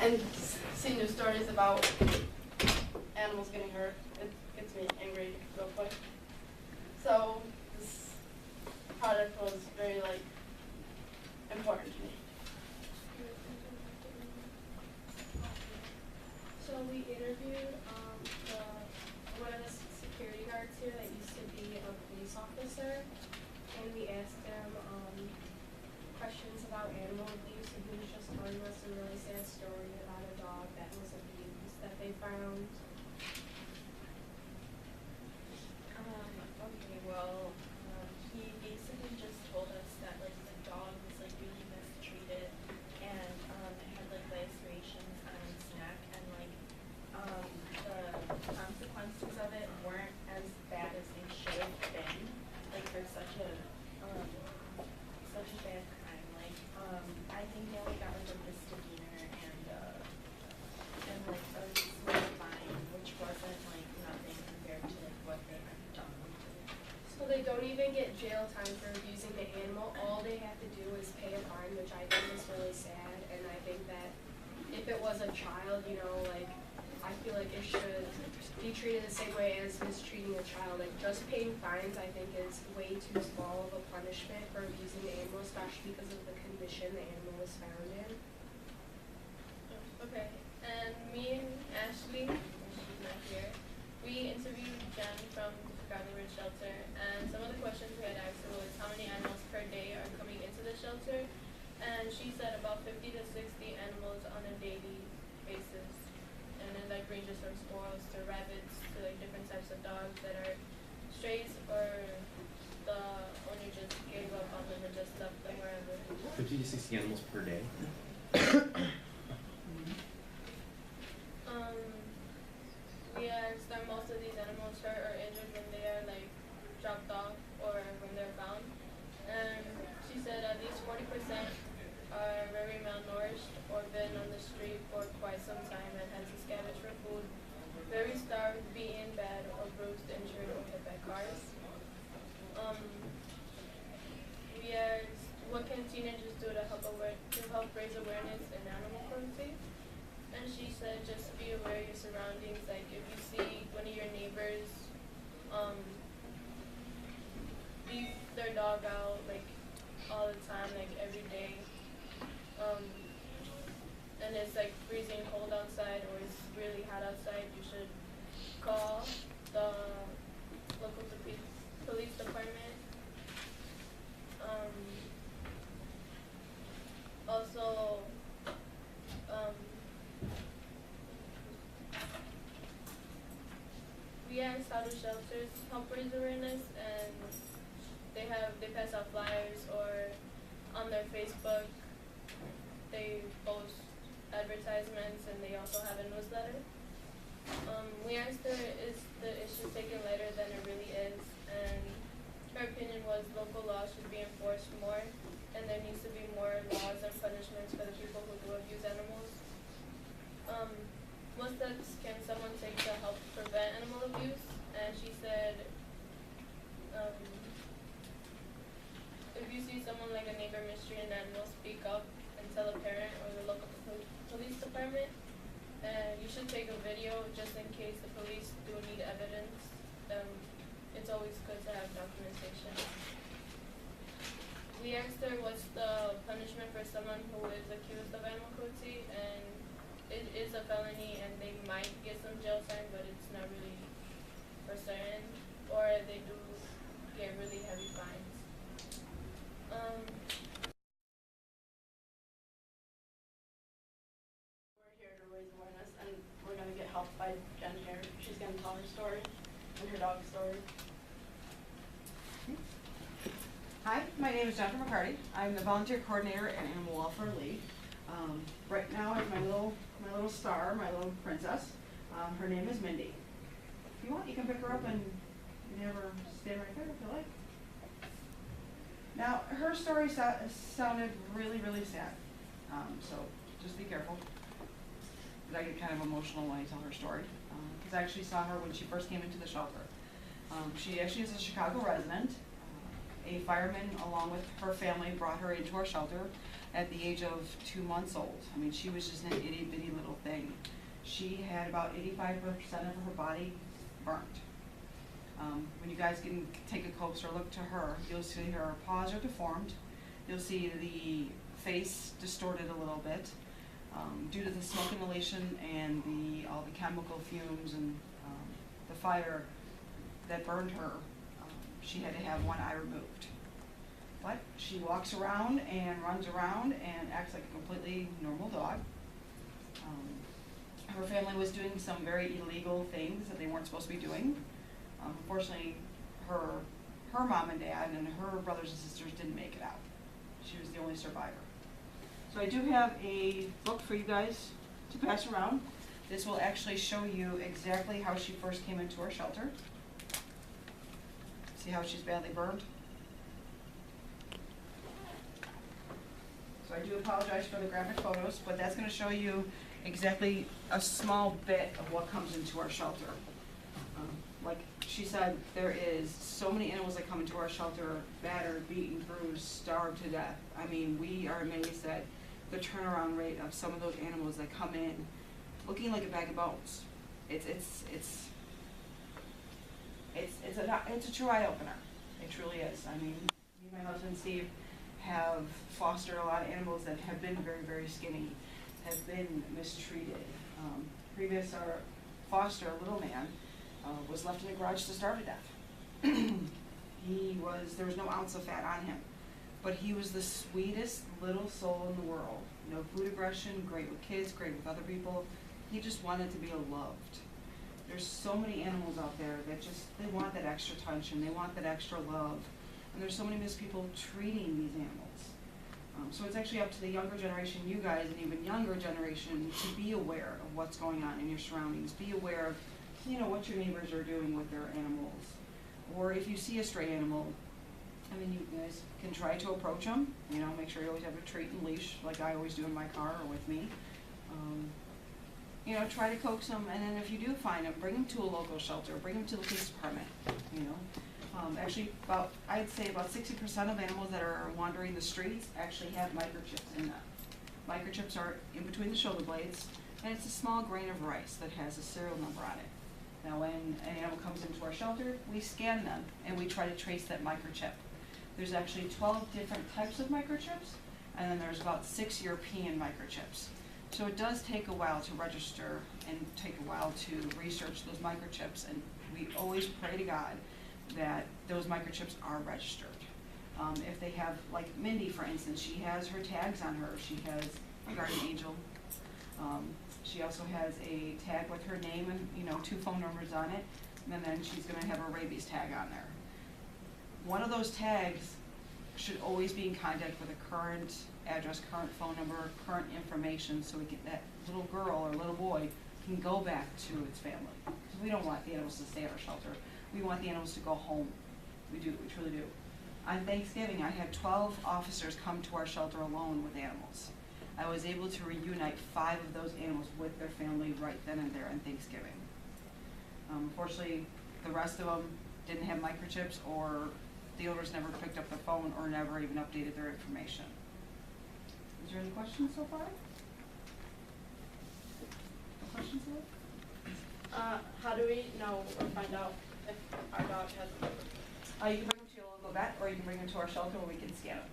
and seeing news stories about animals getting hurt, it gets me angry real quick. So this project was very important to me. So we interviewed one of the security guards here that used to be a police officer, and we asked him questions about animal abuse, and he was just telling us a really sad story about a dog that was abused that they found. Okay, well, he basically just told us that the dog was really mistreated, and it had lacerations on its neck, and the consequences of it weren't as bad as they should have been, for such a bad crime. I think they only got a misdemeanor and a small fine, which wasn't nothing compared to what they had done. So they don't even get jail time for abusing the animal. All they have to do is pay a fine, which I think is really sad. And I think that if it was a child, I feel like it should be treated the same way as mistreating a child. Just paying fines, I think, is way too small of a punishment for abusing the animal, especially because of the condition the animal was found in. Okay, and me and Ashley, she's not here, we interviewed Jen from the Chicago Ridge Shelter, and some of the questions we had asked her was how many animals per day are coming into the shelter, and she said about 50 to 60 animals on a daily basis. And it ranges from squirrels to rabbits to different types of dogs that are strays, or the owner just gave up on them and just left them wherever. 50 to 60 animals per day. We asked that most of these animals hurt or injured when they are dropped off or when they're found. And she said at least 40% are very malnourished or been on the street for quite some time and had to scavenge for food, very starved, beaten, bad, or bruised, injured, or hit by cars. We asked, what can teenagers do to help raise awareness in animal cruelty? And she said, just be aware of your surroundings. If you see one of your neighbors leave their dog out all the time, every day, and it's freezing cold outside or it's really hot outside, you should call the local police department. Also, we asked how do shelters help raise awareness, and they pass out flyers, or on their Facebook they post advertisements, and they also have a newsletter. We asked her, is the issue taken lighter than it really is? And her opinion was local laws should be enforced more, and there needs to be more laws and punishments for the people who do abuse animals. What steps can someone take to help prevent animal abuse? And she said, if you see someone like a neighbor mistreating an animal, speak up and tell a parent or the local police department. And you should take a video just in case the police do need evidence. It's always good to have documentation. We asked her what's the punishment for someone who is accused of animal cruelty, and it is a felony and they might get some jail time, but it's not really for certain, or they do get really heavy fines. We're here to raise awareness, and we're going to get help by Jen here. She's going to tell her story and her dog's story. Hi, my name is Jennifer McCarty. I'm the volunteer coordinator at Animal Welfare League. Right now I have my little star, my little princess. Her name is Mindy. If you want, you can pick her up and you can have her stand right there if you like. Now, her story sounded really, really sad. So just be careful. I get kind of emotional when I tell her story. Because I actually saw her when she first came into the shelter. She actually is a Chicago resident. A fireman, along with her family, brought her into our shelter at the age of 2 months old. I mean, she was just an itty bitty little thing. She had about 85% of her body burnt. When you guys can take a closer look to her, you'll see her paws are deformed. You'll see the face distorted a little bit due to the smoke inhalation and all the chemical fumes and the fire that burned her. She had to have one eye removed. But she walks around and runs around and acts like a completely normal dog. Her family was doing some very illegal things that they weren't supposed to be doing. Unfortunately, her mom and dad and her brothers and sisters didn't make it out. She was the only survivor. So I do have a book for you guys to pass around. This will actually show you exactly how she first came into our shelter. See how she's badly burned? So I do apologize for the graphic photos, but that's going to show you exactly a small bit of what comes into our shelter. Like she said, there is so many animals that come into our shelter, battered, beaten, bruised, starved to death. I mean, we are amazed at the turnaround rate of some of those animals that come in looking like a bag of bones. It's a true eye opener. It truly is. I mean, me and my husband Steve have fostered a lot of animals that have been very, very skinny, have been mistreated. Previous our foster, little man, was left in a garage to starve to death. There was no ounce of fat on him, but he was the sweetest little soul in the world. No food aggression, great with kids, great with other people. He just wanted to be loved. There's so many animals out there that they want that extra attention, they want that extra love. And there's so many people treating these animals. So it's actually up to the younger generation, you guys, and even younger generation, to be aware of what's going on in your surroundings. Be aware of, what your neighbors are doing with their animals. Or if you see a stray animal, I mean, you guys can try to approach them. Make sure you always have a treat and leash, like I always do in my car or with me. Try to coax them, and then if you do find them, bring them to a local shelter, bring them to the police department, Actually, I'd say about 60% of animals that are wandering the streets actually have microchips in them. Microchips are in between the shoulder blades, and it's a small grain of rice that has a serial number on it. Now, when an animal comes into our shelter, we scan them, and we try to trace that microchip. There's actually 12 different types of microchips, and then there's about 6 European microchips. So it does take a while to register and take a while to research those microchips, and we always pray to God that those microchips are registered. If they have, like Mindy, for instance, she has her tags on her. She has a guardian angel. She also has a tag with her name and 2 phone numbers on it, and then she's going to have her rabies tag on there. One of those tags should always be in contact with a current address, current phone number, current information, so that little girl or little boy can go back to its family. Because we don't want the animals to stay at our shelter. We want the animals to go home. We do, we truly do. On Thanksgiving, I had 12 officers come to our shelter alone with animals. I was able to reunite 5 of those animals with their family right then and there on Thanksgiving. Unfortunately, the rest of them didn't have microchips, or the owners never picked up the phone or never even updated their information. Is there any questions so far? No questions yet? How do we know or find out if our dog has a microchip? You can bring them to your local vet, or you can bring them to our shelter where we can scan them.